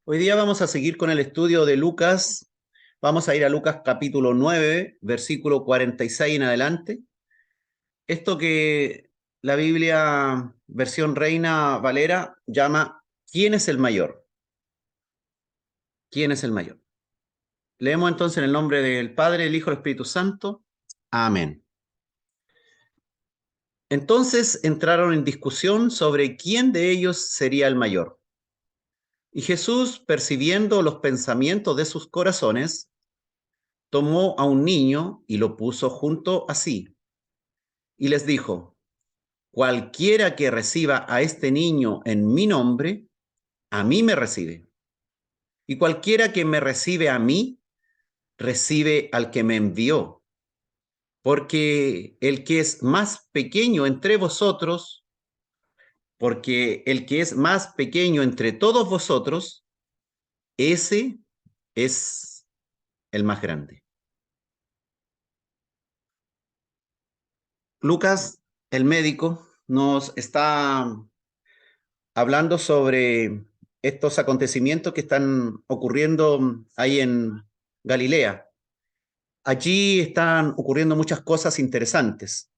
Hoy día vamos a seguir con el estudio de Lucas. Vamos a ir a Lucas capítulo 9, versículo 46 en adelante. Esto que la Biblia, versión Reina Valera, llama ¿Quién es el mayor? ¿Quién es el mayor? Leemos entonces en el nombre del Padre, el Hijo y el Espíritu Santo. Amén. Entonces entraron en discusión sobre quién de ellos sería el mayor. Y Jesús, percibiendo los pensamientos de sus corazones, tomó a un niño y lo puso junto a sí, y les dijo: cualquiera que reciba a este niño en mi nombre, a mí me recibe. Y cualquiera que me recibe a mí, recibe al que me envió. Porque el que es más pequeño entre vosotros, porque el que es más pequeño entre todos vosotros, ese es el más grande. Lucas, el médico, nos está hablando sobre estos acontecimientos que están ocurriendo ahí en Galilea. Allí están ocurriendo muchas cosas interesantes.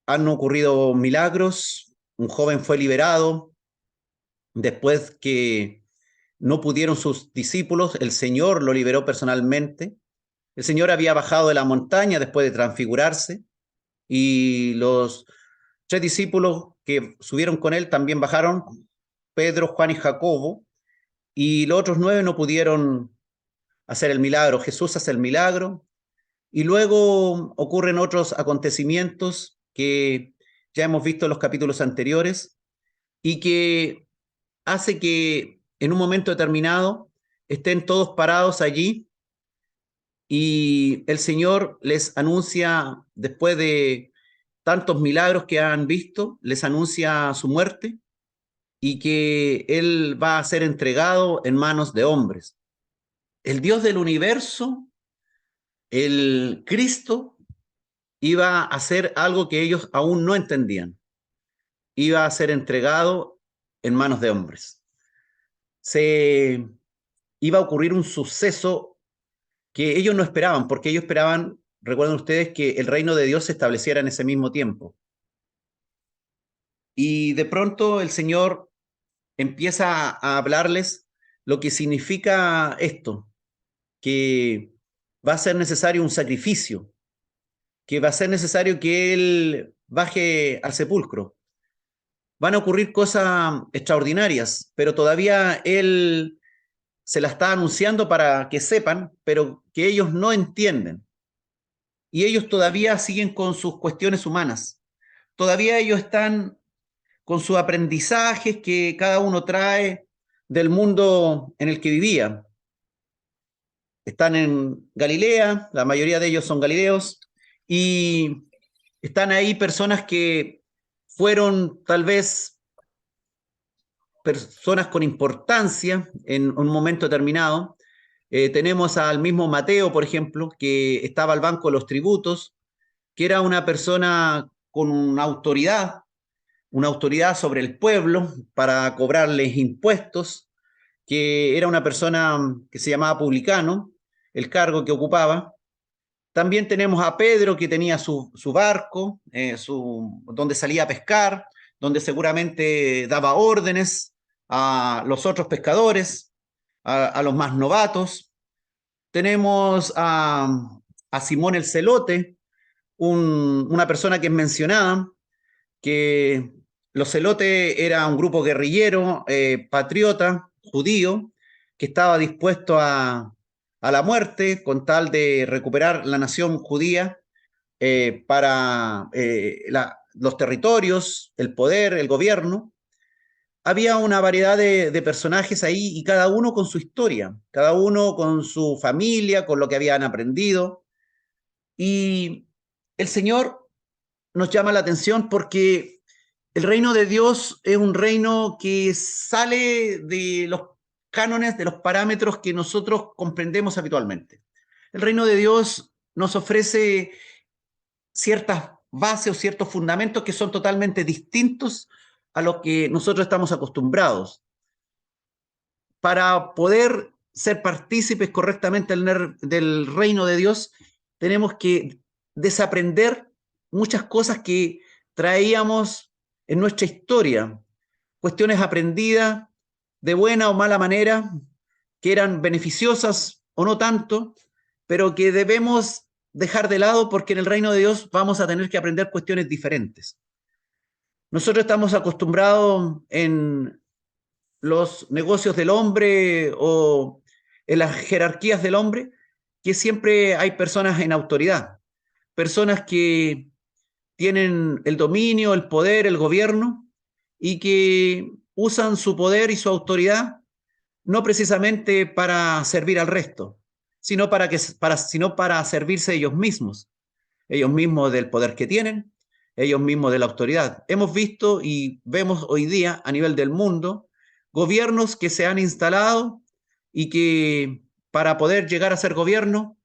Han ocurrido milagros, un joven fue liberado después que no pudieron sus discípulos, el Señor lo liberó personalmente. El Señor había bajado de la montaña después de transfigurarse y los tres discípulos que subieron con él también bajaron, Pedro, Juan y Jacobo, y los otros 9 no pudieron hacer el milagro. Jesús hace el milagro y luego ocurren otros acontecimientos que ya hemos visto en los capítulos anteriores y que hace que en un momento determinado estén todos parados allí y el Señor les anuncia, después de tantos milagros que han visto, les anuncia su muerte y que Él va a ser entregado en manos de hombres. El Dios del universo, el Cristo, iba a hacer algo que ellos aún no entendían. Iba a ser entregado en manos de hombres. Se iba a ocurrir un suceso que ellos no esperaban, porque ellos esperaban, recuerden ustedes, que el reino de Dios se estableciera en ese mismo tiempo. Y de pronto el Señor empieza a hablarles lo que significa esto, que va a ser necesario un sacrificio, que va a ser necesario que Él baje al sepulcro. Van a ocurrir cosas extraordinarias, pero todavía Él se la está anunciando para que sepan, pero que ellos no entienden. Y ellos todavía siguen con sus cuestiones humanas. Todavía ellos están con sus aprendizajes que cada uno trae del mundo en el que vivía. Están en Galilea, la mayoría de ellos son galileos, y están ahí personas que fueron tal vez personas con importancia en un momento determinado. Tenemos al mismo Mateo, por ejemplo, que estaba al banco de los tributos, que era una persona con una autoridad sobre el pueblo para cobrarles impuestos, que era una persona que se llamaba publicano, el cargo que ocupaba. También tenemos a Pedro, que tenía su barco, donde salía a pescar, donde seguramente daba órdenes a los otros pescadores, a los más novatos. Tenemos a Simón el Celote, una persona que es mencionada, que los celotes era un grupo guerrillero, patriota, judío, que estaba dispuesto a la muerte con tal de recuperar la nación judía para los territorios, el poder, el gobierno. Había una variedad de personajes ahí y cada uno con su historia, cada uno con su familia, con lo que habían aprendido. Y el Señor nos llama la atención porque el reino de Dios es un reino que sale de los cánones, de los parámetros que nosotros comprendemos habitualmente. El reino de Dios nos ofrece ciertas bases o ciertos fundamentos que son totalmente distintos a lo que nosotros estamos acostumbrados. para poder ser partícipes correctamente del reino de Dios, tenemos que desaprender muchas cosas que traíamos en nuestra historia, cuestiones aprendidas de buena o mala manera, que eran beneficiosas o no tanto, pero que debemos dejar de lado porque en el reino de Dios vamos a tener que aprender cuestiones diferentes. Nosotros estamos acostumbrados en los negocios del hombre o en las jerarquías del hombre que siempre hay personas en autoridad, personas que tienen el dominio, el poder, el gobierno y que usan su poder y su autoridad no precisamente para servir al resto, sino para servirse ellos mismos del poder que tienen, ellos mismos de la autoridad. Hemos visto y vemos hoy día a nivel del mundo gobiernos que se han instalado y que para poder llegar a ser gobierno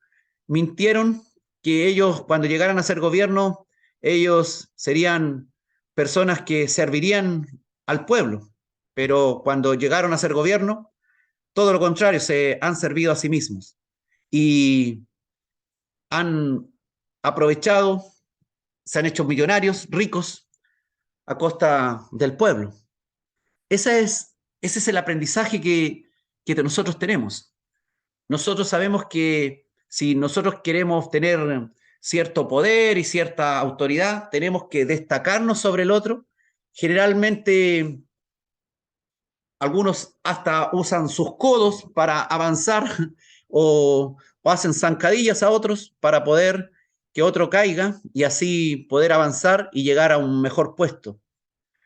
mintieron que ellos cuando llegaran a ser gobierno ellos serían personas que servirían al pueblo, pero cuando llegaron a ser gobierno todo lo contrario, se han servido a sí mismos y han aprovechado, se han hecho millonarios, ricos, a costa del pueblo. Ese es el aprendizaje que nosotros tenemos. Nosotros sabemos que si nosotros queremos tener cierto poder y cierta autoridad, tenemos que destacarnos sobre el otro. Generalmente algunos hasta usan sus codos para avanzar o hacen zancadillas a otros para poder que otro caiga y así poder avanzar y llegar a un mejor puesto.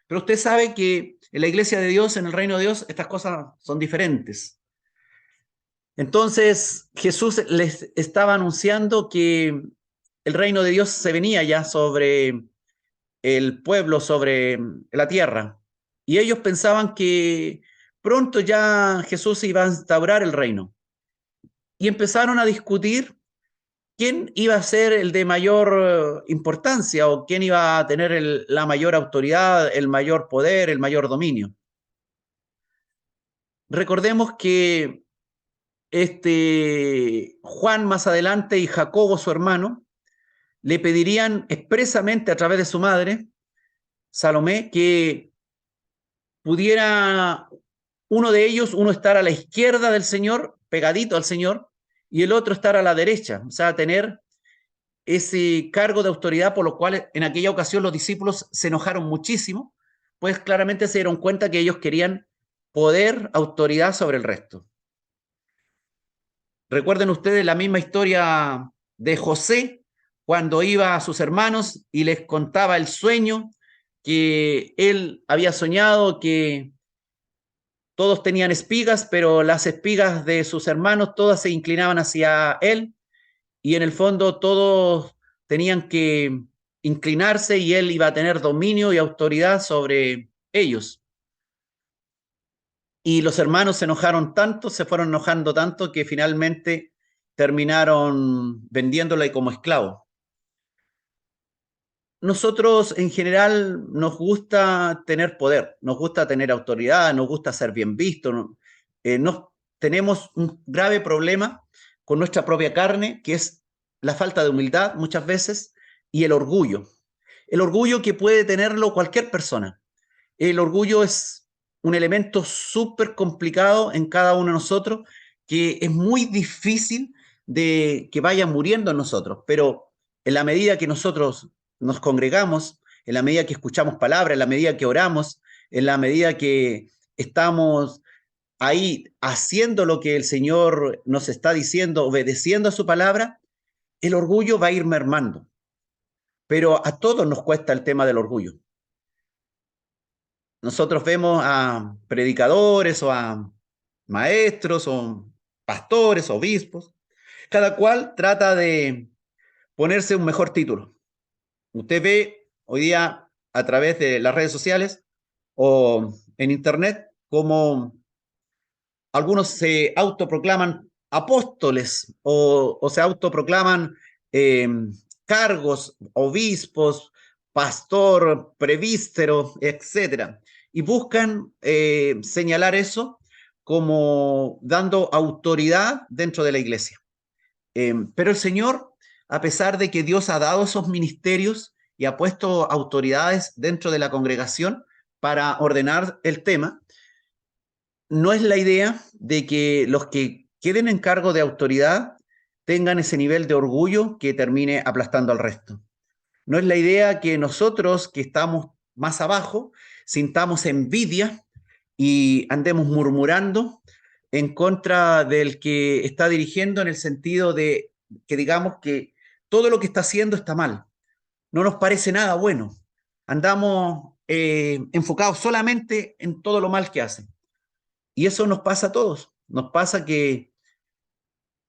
Pero usted sabe que en la iglesia de Dios, en el reino de Dios, estas cosas son diferentes. Entonces Jesús les estaba anunciando que el reino de Dios se venía ya sobre el pueblo, sobre la tierra. Y ellos pensaban que pronto ya Jesús iba a instaurar el reino. Y empezaron a discutir quién iba a ser el de mayor importancia o quién iba a tener la mayor autoridad, el mayor poder, el mayor dominio. Recordemos que Juan más adelante y Jacobo, su hermano, le pedirían expresamente a través de su madre, Salomé, que pudiera uno estar a la izquierda del Señor, pegadito al Señor, y el otro estar a la derecha, o sea, tener ese cargo de autoridad, por lo cual en aquella ocasión los discípulos se enojaron muchísimo, pues claramente se dieron cuenta que ellos querían poder, autoridad sobre el resto. Recuerden ustedes la misma historia de José, cuando iba a sus hermanos y les contaba el sueño que él había soñado, que todos tenían espigas, pero las espigas de sus hermanos todas se inclinaban hacia él y en el fondo todos tenían que inclinarse y él iba a tener dominio y autoridad sobre ellos. Y los hermanos se enojaron tanto, se fueron enojando tanto que finalmente terminaron vendiéndole como esclavo. Nosotros en general nos gusta tener poder, nos gusta tener autoridad, nos gusta ser bien visto. Tenemos un grave problema con nuestra propia carne, que es la falta de humildad muchas veces y el orgullo. El orgullo que puede tenerlo cualquier persona. El orgullo es un elemento súper complicado en cada uno de nosotros, que es muy difícil de que vaya muriendo en nosotros, pero en la medida que nosotros nos congregamos, en la medida que escuchamos palabras, en la medida que oramos, en la medida que estamos ahí haciendo lo que el Señor nos está diciendo, obedeciendo a su palabra, el orgullo va a ir mermando. Pero a todos nos cuesta el tema del orgullo. Nosotros vemos a predicadores o a maestros o pastores, obispos, cada cual trata de ponerse un mejor título. Usted ve hoy día a través de las redes sociales o en internet como algunos se autoproclaman apóstoles o se autoproclaman eh, cargos, obispos, pastor, prevístero, etcétera, y buscan señalar eso como dando autoridad dentro de la iglesia. Pero el Señor, a pesar de que Dios ha dado esos ministerios y ha puesto autoridades dentro de la congregación para ordenar el tema, no es la idea de que los que queden en cargo de autoridad tengan ese nivel de orgullo que termine aplastando al resto. No es la idea que nosotros que estamos más abajo sintamos envidia y andemos murmurando en contra del que está dirigiendo, en el sentido de que digamos que todo lo que está haciendo está mal. No nos parece nada bueno. Andamos enfocados solamente en todo lo mal que hacen. Y eso nos pasa a todos. Nos pasa que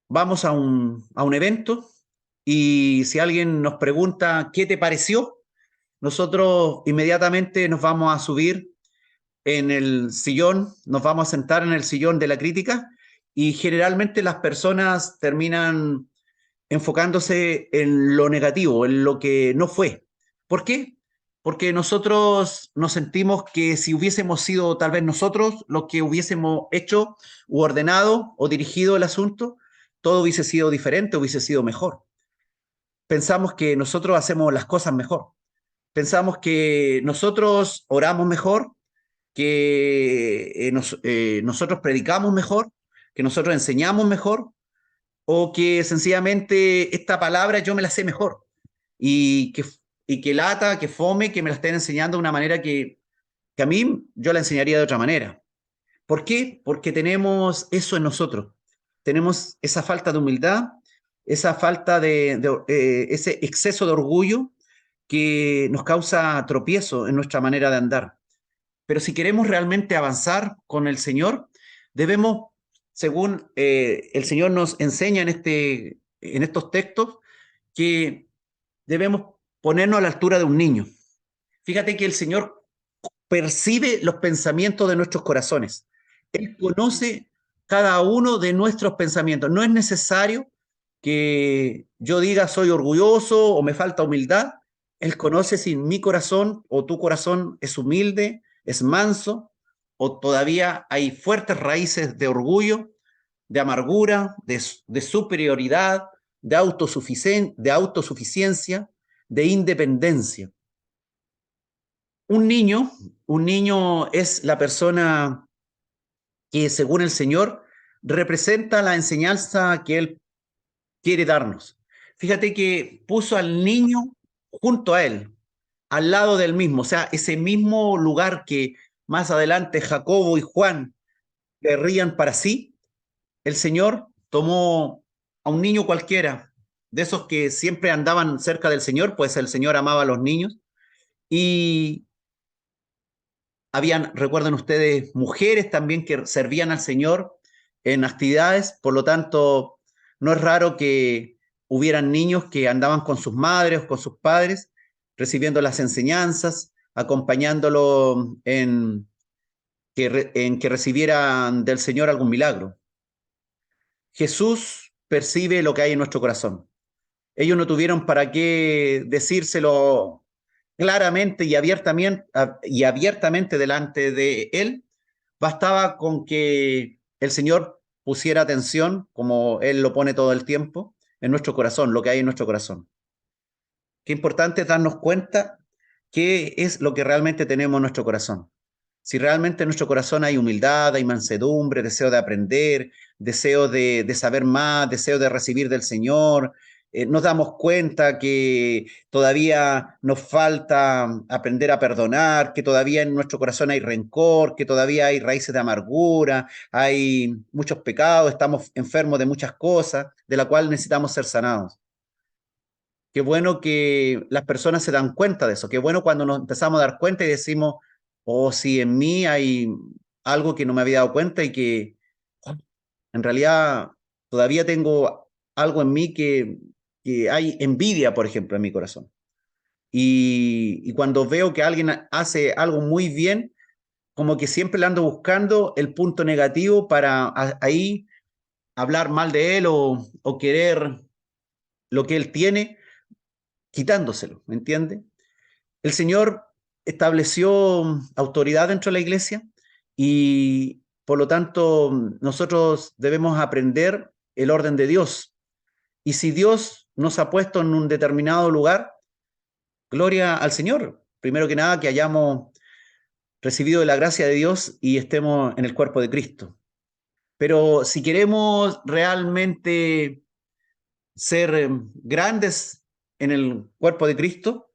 vamos a un evento y si alguien nos pregunta qué te pareció, nosotros inmediatamente nos vamos a subir en el sillón, nos vamos a sentar en el sillón de la crítica y generalmente las personas terminan enfocándose en lo negativo, en lo que no fue. ¿Por qué? Porque nosotros nos sentimos que si hubiésemos sido tal vez nosotros los que hubiésemos hecho u ordenado o dirigido el asunto, todo hubiese sido diferente, hubiese sido mejor. Pensamos que nosotros hacemos las cosas mejor. Pensamos que nosotros oramos mejor, que nosotros predicamos mejor, que nosotros enseñamos mejor, o que sencillamente esta palabra yo me la sé mejor y que lata, que fome, que me la estén enseñando de una manera que a mí yo la enseñaría de otra manera. ¿Por qué? Porque tenemos eso en nosotros. Tenemos esa falta de humildad, esa falta ese exceso de orgullo que nos causa tropiezo en nuestra manera de andar. Pero si queremos realmente avanzar con el Señor, debemos, según el Señor nos enseña en estos textos, que debemos ponernos a la altura de un niño. Fíjate que el Señor percibe los pensamientos de nuestros corazones. Él conoce cada uno de nuestros pensamientos. No es necesario que yo diga soy orgulloso o me falta humildad. Él conoce si mi corazón o tu corazón es humilde, es manso, o todavía hay fuertes raíces de orgullo, de amargura, de superioridad, de autosuficiencia, de independencia. Un niño, un niño es la persona que, según el Señor, representa la enseñanza que Él quiere darnos. Fíjate que puso al niño junto a Él, al lado del mismo, o sea, ese mismo lugar que más adelante Jacobo y Juan querrían para sí, el Señor tomó a un niño cualquiera, de esos que siempre andaban cerca del Señor, pues el Señor amaba a los niños, y habían, recuerden ustedes, mujeres también que servían al Señor en actividades, por lo tanto, no es raro que hubieran niños que andaban con sus madres o con sus padres, recibiendo las enseñanzas, acompañándolo en que recibieran del Señor algún milagro. Jesús percibe lo que hay en nuestro corazón. Ellos no tuvieron para qué decírselo claramente y abiertamente delante de él. Bastaba con que el Señor pusiera atención, como Él lo pone todo el tiempo, en nuestro corazón, lo que hay en nuestro corazón. Qué importante es darnos cuenta qué es lo que realmente tenemos en nuestro corazón. Si realmente en nuestro corazón hay humildad, hay mansedumbre, deseo de aprender, deseo de saber más, deseo de recibir del Señor, nos damos cuenta que todavía nos falta aprender a perdonar, que todavía en nuestro corazón hay rencor, que todavía hay raíces de amargura, hay muchos pecados, estamos enfermos de muchas cosas, de la cual necesitamos ser sanados. Qué bueno que las personas se dan cuenta de eso. Qué bueno cuando nos empezamos a dar cuenta y decimos, oh, sí, en mí hay algo que no me había dado cuenta y que oh, en realidad todavía tengo algo en mí que hay envidia, por ejemplo, en mi corazón. Y cuando veo que alguien hace algo muy bien, como que siempre le ando buscando el punto negativo para ahí hablar mal de él o querer lo que él tiene quitándoselo, ¿me entiende? El Señor estableció autoridad dentro de la iglesia y Por lo tanto, nosotros debemos aprender el orden de Dios. Y si Dios nos ha puesto en un determinado lugar, gloria al Señor. Primero que nada, que hayamos recibido la gracia de Dios y estemos en el cuerpo de Cristo. Pero si queremos realmente ser grandes en el cuerpo de Cristo,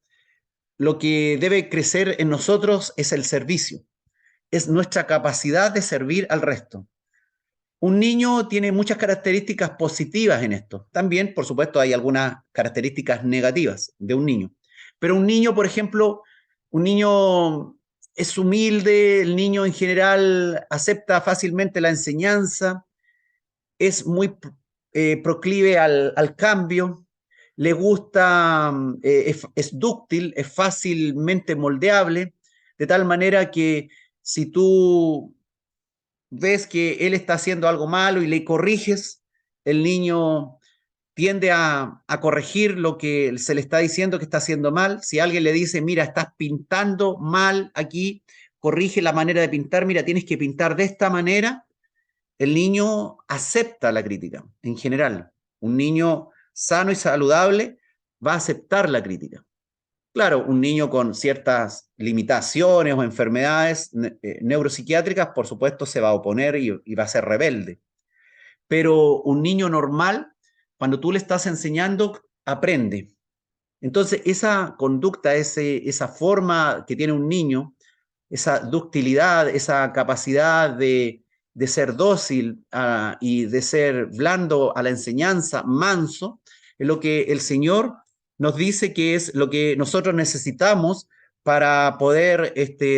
lo que debe crecer en nosotros es el servicio, es nuestra capacidad de servir al resto. Un niño tiene muchas características positivas en esto. También, por supuesto, hay algunas características negativas de un niño. Pero un niño, por ejemplo, un niño es humilde, el niño en general acepta fácilmente la enseñanza, es muy proclive al cambio, le gusta, es dúctil, es fácilmente moldeable, de tal manera que si tú ves que él está haciendo algo malo y le corriges, el niño tiende a corregir lo que se le está diciendo que está haciendo mal. Si alguien le dice, mira, estás pintando mal aquí, corrige la manera de pintar, mira, tienes que pintar de esta manera, el niño acepta la crítica en general. Un niño sano y saludable va a aceptar la crítica. Claro, un niño con ciertas limitaciones o enfermedades neuropsiquiátricas, por supuesto, se va a oponer y va a ser rebelde. Pero un niño normal, cuando tú le estás enseñando, aprende. Entonces, esa conducta, esa forma que tiene un niño, esa ductilidad, esa capacidad de ser dócil y de ser blando a la enseñanza, manso, es lo que el Señor nos dice que es lo que nosotros necesitamos para poder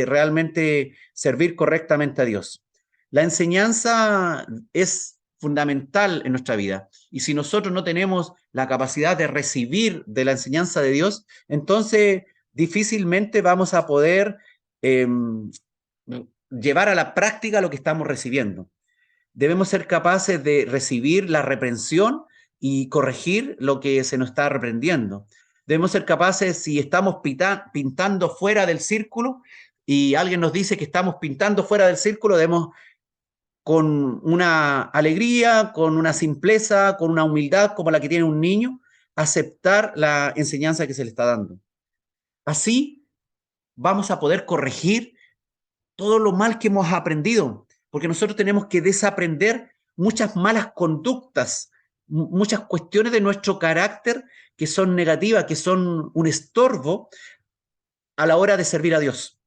realmente servir correctamente a Dios. La enseñanza es fundamental en nuestra vida y si nosotros no tenemos la capacidad de recibir de la enseñanza de Dios, entonces difícilmente vamos a poder eh, llevar a la práctica lo que estamos recibiendo. Debemos ser capaces de recibir la reprensión y corregir lo que se nos está reprendiendo. Debemos ser capaces, si estamos pintando fuera del círculo y alguien nos dice que estamos pintando fuera del círculo, debemos con una alegría, con una simpleza, con una humildad como la que tiene un niño, aceptar la enseñanza que se le está dando. Así vamos a poder corregir todo lo mal que hemos aprendido, porque nosotros tenemos que desaprender muchas malas conductas, muchas cuestiones de nuestro carácter que son negativas, que son un estorbo a la hora de servir a Dios,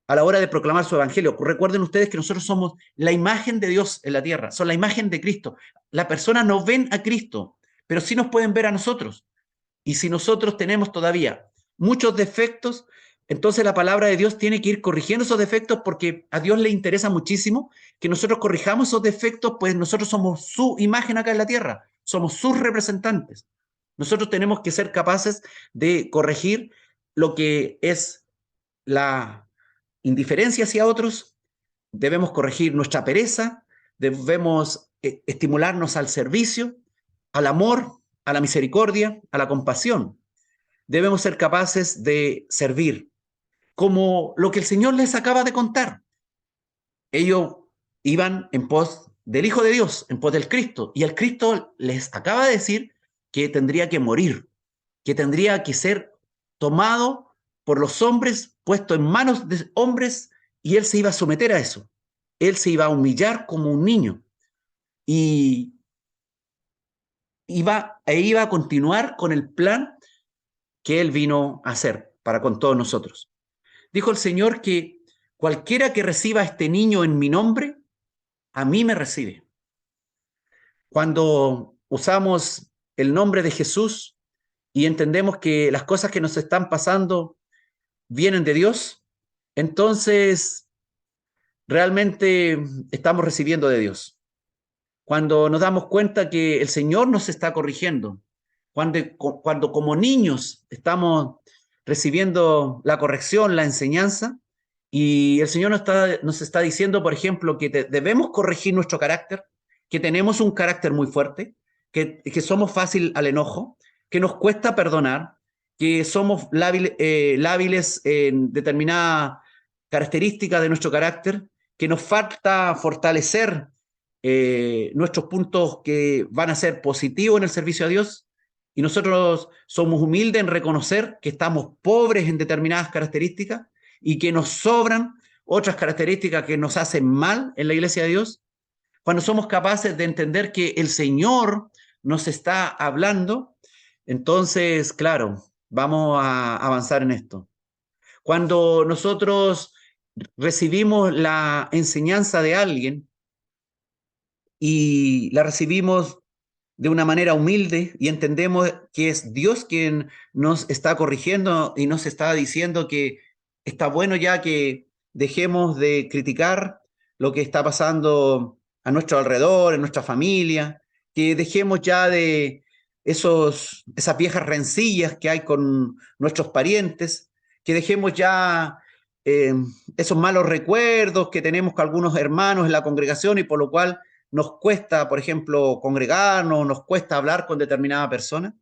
a la hora de proclamar su evangelio. Recuerden ustedes que nosotros somos la imagen de Dios en la tierra, son la imagen de Cristo. Las personas no ven a Cristo, pero sí nos pueden ver a nosotros. Y si nosotros tenemos todavía muchos defectos, entonces la palabra de Dios tiene que ir corrigiendo esos defectos porque a Dios le interesa muchísimo que nosotros corrijamos esos defectos, pues nosotros somos su imagen acá en la tierra, somos sus representantes. Nosotros tenemos que ser capaces de corregir lo que es la indiferencia hacia otros, debemos corregir nuestra pereza, debemos estimularnos al servicio, al amor, a la misericordia, a la compasión. Debemos ser capaces de servir, como lo que el Señor les acaba de contar. Ellos iban en pos del Hijo de Dios, en pos del Cristo, y el Cristo les acaba de decir que tendría que morir, que tendría que ser tomado por los hombres, puesto en manos de hombres, y él se iba a someter a eso. Él se iba a humillar como un niño y iba a continuar con el plan que él vino a hacer para con todos nosotros. Dijo el Señor que cualquiera que reciba a este niño en mi nombre, a mí me recibe. Cuando usamos el nombre de Jesús y entendemos que las cosas que nos están pasando vienen de Dios, entonces realmente estamos recibiendo de Dios. Cuando nos damos cuenta que el Señor nos está corrigiendo, cuando como niños estamos recibiendo la corrección, la enseñanza, y el Señor nos está diciendo, por ejemplo, que debemos corregir nuestro carácter, que tenemos un carácter muy fuerte, que somos fácil al enojo, que nos cuesta perdonar, que somos lábiles en determinada característica de nuestro carácter, que nos falta fortalecer nuestros puntos que van a ser positivos en el servicio a Dios. Y nosotros somos humildes en reconocer que estamos pobres en determinadas características y que nos sobran otras características que nos hacen mal en la iglesia de Dios. Cuando somos capaces de entender que el Señor nos está hablando, entonces, claro, vamos a avanzar en esto. Cuando nosotros recibimos la enseñanza de alguien y la recibimos de una manera humilde y entendemos que es Dios quien nos está corrigiendo y nos está diciendo que está bueno ya que dejemos de criticar lo que está pasando a nuestro alrededor, en nuestra familia, que dejemos ya de esas viejas rencillas que hay con nuestros parientes, que dejemos ya eh, esos malos recuerdos que tenemos con algunos hermanos en la congregación y por lo cual nos cuesta, por ejemplo, congregarnos, nos cuesta hablar con determinada persona,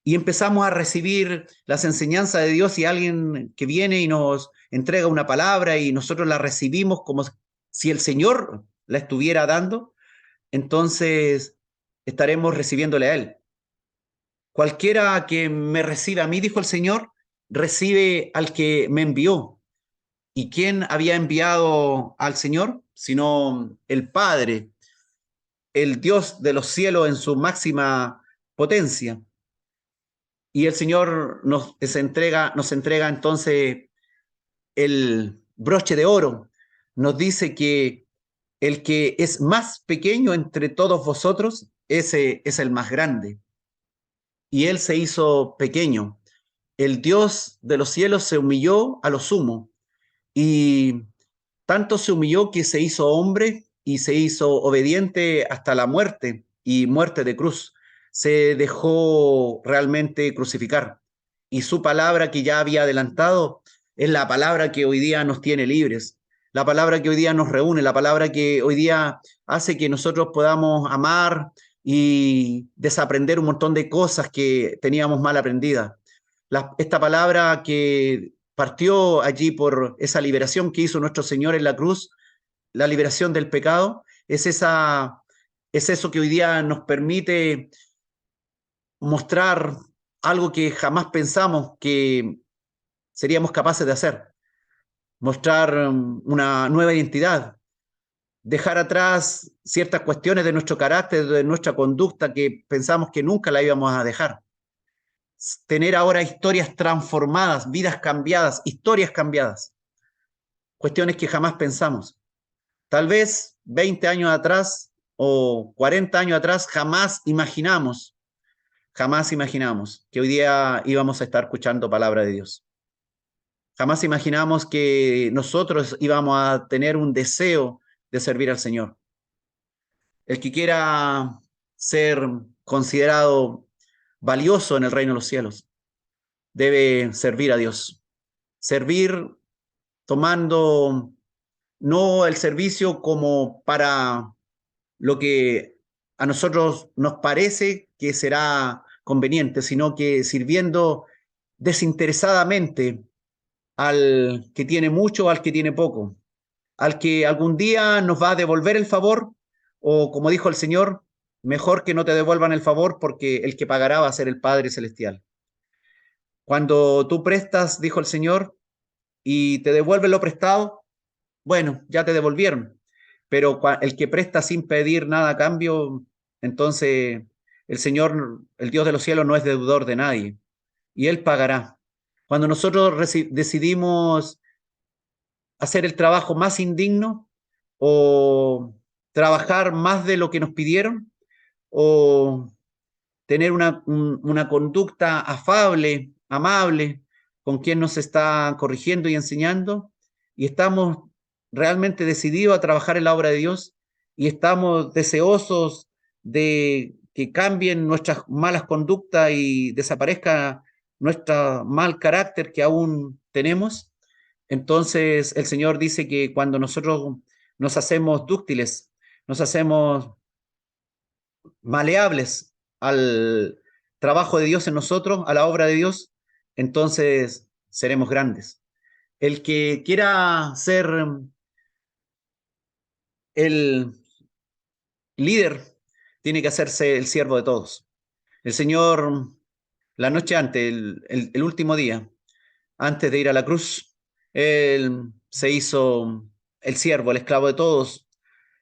y empezamos a recibir las enseñanzas de Dios y alguien que viene y nos entrega una palabra y nosotros la recibimos como si el Señor la estuviera dando, entonces estaremos recibiéndole a Él. Cualquiera que me reciba a mí, dijo el Señor, recibe al que me envió. ¿Y quién había enviado al Señor? Sino el Padre, el Dios de los cielos en su máxima potencia. Y el Señor nos entrega entonces el broche de oro. Nos dice que el que es más pequeño entre todos vosotros, ese es el más grande. Y Él se hizo pequeño. El Dios de los cielos se humilló a lo sumo. Y tanto se humilló que se hizo hombre y se hizo obediente hasta la muerte y muerte de cruz. Se dejó realmente crucificar. Y su palabra que ya había adelantado es la palabra que hoy día nos tiene libres, la palabra que hoy día nos reúne, la palabra que hoy día hace que nosotros podamos amar y desaprender un montón de cosas que teníamos mal aprendidas. Esta palabra que partió allí por esa liberación que hizo nuestro Señor en la cruz, la liberación del pecado, es eso que hoy día nos permite mostrar algo que jamás pensamos que seríamos capaces de hacer, mostrar una nueva identidad, dejar atrás ciertas cuestiones de nuestro carácter, de nuestra conducta que pensamos que nunca la íbamos a dejar. Tener ahora historias transformadas, vidas cambiadas, historias cambiadas, cuestiones que jamás pensamos. Tal vez 20 años atrás o 40 años atrás jamás imaginamos que hoy día íbamos a estar escuchando palabra de Dios. Jamás imaginamos que nosotros íbamos a tener un deseo de servir al Señor. El que quiera ser considerado valioso en el reino de los cielos debe servir a Dios. Servir tomando no el servicio como para lo que a nosotros nos parece que será conveniente, sino que sirviendo desinteresadamente al que tiene mucho o al que tiene poco, al que algún día nos va a devolver el favor, o como dijo el Señor, mejor que no te devuelvan el favor porque el que pagará va a ser el Padre Celestial. Cuando tú prestas, dijo el Señor, y te devuelven lo prestado, bueno, ya te devolvieron, pero el que presta sin pedir nada a cambio, entonces el Señor, el Dios de los cielos, no es deudor de nadie y Él pagará. Cuando nosotros decidimos hacer el trabajo más indigno o trabajar más de lo que nos pidieron o tener una conducta afable, amable con quien nos está corrigiendo y enseñando, y estamos realmente decididos a trabajar en la obra de Dios y estamos deseosos de que cambien nuestras malas conductas y desaparezca nuestro mal carácter que aún tenemos. Entonces el Señor dice que cuando nosotros nos hacemos dúctiles, nos hacemos maleables al trabajo de Dios en nosotros, a la obra de Dios, entonces seremos grandes. El que quiera ser el líder tiene que hacerse el siervo de todos. El Señor, la noche antes, el último día, antes de ir a la cruz, Él se hizo el siervo, el esclavo de todos,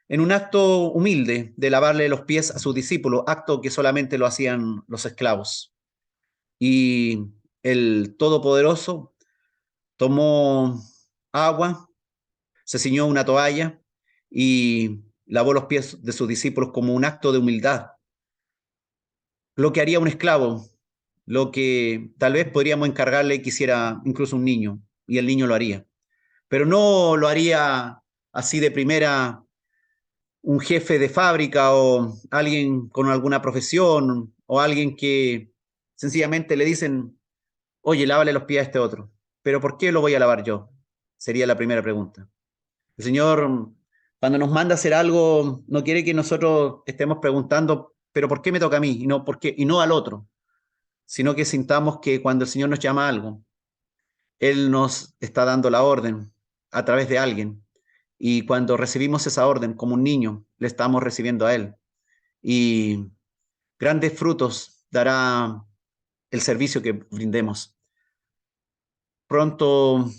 en un acto humilde de lavarle los pies a sus discípulos, acto que solamente lo hacían los esclavos. Y el Todopoderoso tomó agua, se ciñó una toalla y lavó los pies de sus discípulos como un acto de humildad. Lo que haría un esclavo, lo que tal vez podríamos encargarle que hiciera incluso un niño, y el niño lo haría. Pero no lo haría así de primera un jefe de fábrica o alguien con alguna profesión o alguien que sencillamente le dicen, oye, lávale los pies a este otro. ¿Pero por qué lo voy a lavar yo? Sería la primera pregunta. El Señor, cuando nos manda a hacer algo, no quiere que nosotros estemos preguntando, pero ¿por qué me toca a mí? Y no, ¿por qué? Y no al otro, sino que sintamos que cuando el Señor nos llama a algo, Él nos está dando la orden a través de alguien. Y cuando recibimos esa orden como un niño, le estamos recibiendo a Él. Y grandes frutos dará el servicio que brindemos. Pronto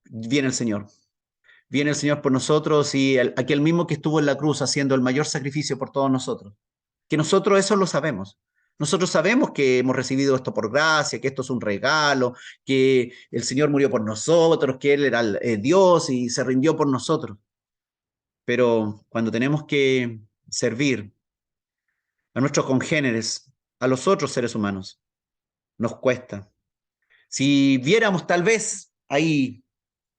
viene el Señor. Viene el Señor por nosotros y aquel mismo que estuvo en la cruz haciendo el mayor sacrificio por todos nosotros. Que nosotros eso lo sabemos. Nosotros sabemos que hemos recibido esto por gracia, que esto es un regalo, que el Señor murió por nosotros, que Él era Dios y se rindió por nosotros. Pero cuando tenemos que servir a nuestros congéneres, a los otros seres humanos, nos cuesta. Si viéramos tal vez ahí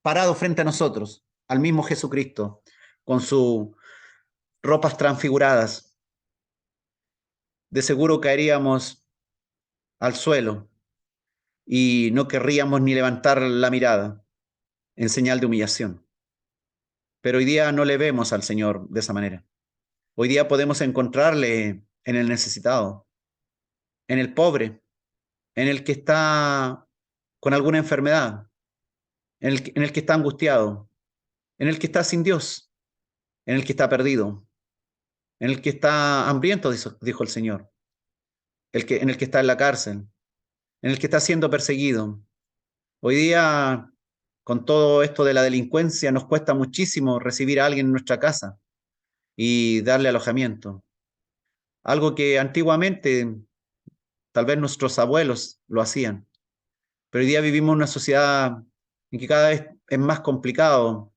parado frente a nosotros al mismo Jesucristo, con sus ropas transfiguradas, de seguro caeríamos al suelo y no querríamos ni levantar la mirada en señal de humillación. Pero hoy día no le vemos al Señor de esa manera. Hoy día podemos encontrarle en el necesitado, en el pobre, en el que está con alguna enfermedad, en el que está angustiado, en el que está sin Dios, en el que está perdido, en el que está hambriento, dijo el Señor, en el que está en la cárcel, en el que está siendo perseguido. Hoy día, con todo esto de la delincuencia, nos cuesta muchísimo recibir a alguien en nuestra casa y darle alojamiento. Algo que antiguamente tal vez nuestros abuelos lo hacían, pero hoy día vivimos en una sociedad en que cada vez es más complicado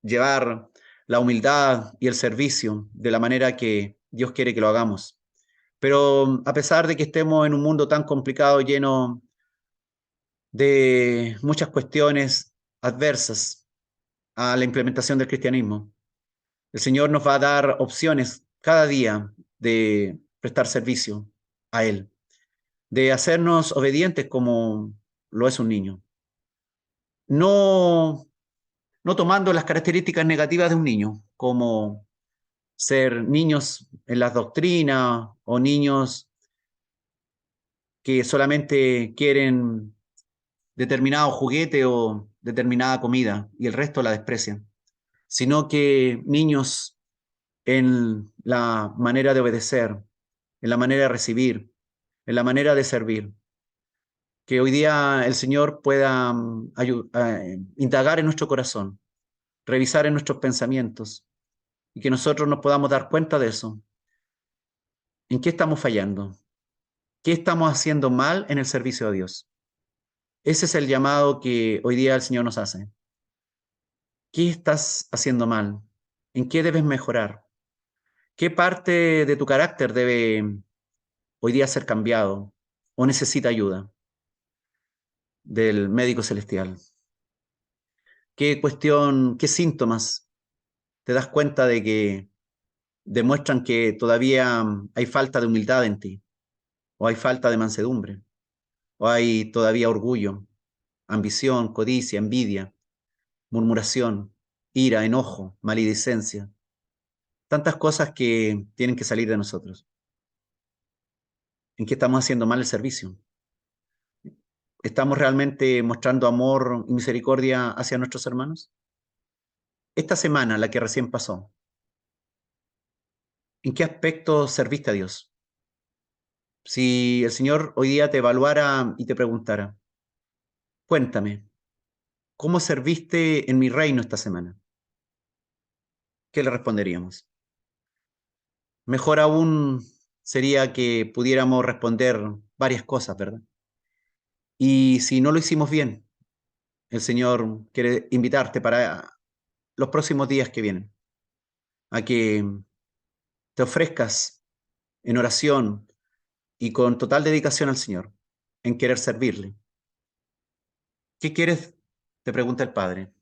llevar la humildad y el servicio de la manera que Dios quiere que lo hagamos. Pero a pesar de que estemos en un mundo tan complicado, lleno de muchas cuestiones adversas a la implementación del cristianismo, el Señor nos va a dar opciones cada día de prestar servicio a Él, de hacernos obedientes como lo es un niño. No, no tomando las características negativas de un niño, como ser niños en las doctrinas o niños que solamente quieren determinado juguete o determinada comida y el resto la desprecian, sino que niños en la manera de obedecer, en la manera de recibir, en la manera de servir. Que hoy día el Señor pueda indagar en nuestro corazón, revisar en nuestros pensamientos y que nosotros nos podamos dar cuenta de eso. ¿En qué estamos fallando? ¿Qué estamos haciendo mal en el servicio a Dios? Ese es el llamado que hoy día el Señor nos hace. ¿Qué estás haciendo mal? ¿En qué debes mejorar? ¿Qué parte de tu carácter debe hoy día ser cambiado o necesita ayuda del médico celestial? ¿Qué cuestión, qué síntomas te das cuenta de que demuestran que todavía hay falta de humildad en ti, o hay falta de mansedumbre, o hay todavía orgullo, ambición, codicia, envidia, murmuración, ira, enojo, maledicencia? Tantas cosas que tienen que salir de nosotros. ¿En qué estamos haciendo mal el servicio? ¿Estamos realmente mostrando amor y misericordia hacia nuestros hermanos? Esta semana, la que recién pasó, ¿En qué aspecto serviste a Dios? Si el Señor hoy día te evaluara y te preguntara, cuéntame, ¿cómo serviste en mi reino esta semana? ¿Qué le responderíamos? Mejor aún sería que pudiéramos responder varias cosas, ¿verdad? Y si no lo hicimos bien, el Señor quiere invitarte para los próximos días que vienen, a que te ofrezcas en oración y con total dedicación al Señor, en querer servirle. ¿Qué quieres? Te pregunta el Padre.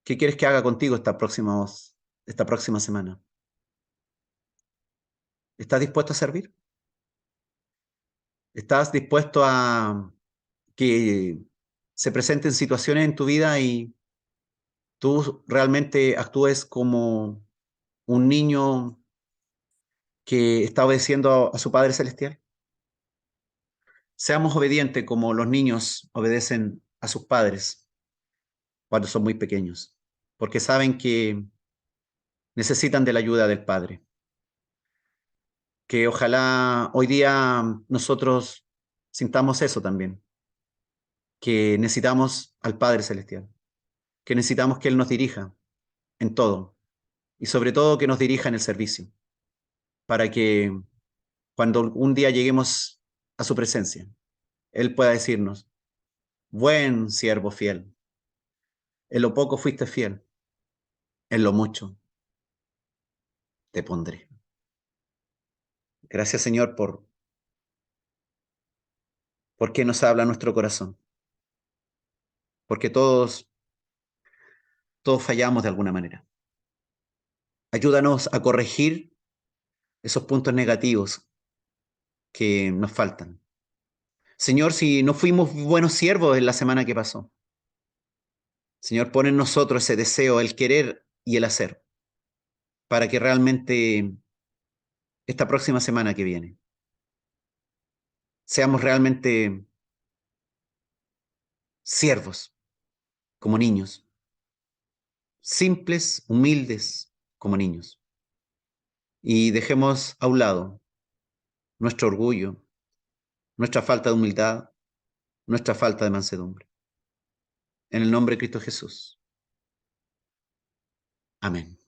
¿Qué quieres que haga contigo esta próxima semana? ¿Estás dispuesto a servir? ¿Estás dispuesto a que se presenten situaciones en tu vida y tú realmente actúes como un niño que está obedeciendo a su Padre Celestial? Seamos obedientes como los niños obedecen a sus padres cuando son muy pequeños, porque saben que necesitan de la ayuda del Padre. Que ojalá hoy día nosotros sintamos eso también, que necesitamos al Padre Celestial, que necesitamos que Él nos dirija en todo y sobre todo que nos dirija en el servicio, para que cuando un día lleguemos a su presencia, Él pueda decirnos, buen siervo fiel, en lo poco fuiste fiel, en lo mucho te pondré. Gracias Señor porque nos habla nuestro corazón, porque todos fallamos de alguna manera. Ayúdanos a corregir esos puntos negativos que nos faltan. Señor, si no fuimos buenos siervos en la semana que pasó, Señor, pon en nosotros ese deseo, el querer y el hacer, para que realmente esta próxima semana que viene seamos realmente siervos, como niños, simples, humildes, como niños, y dejemos a un lado nuestro orgullo, nuestra falta de humildad, nuestra falta de mansedumbre. En el nombre de Cristo Jesús. Amén.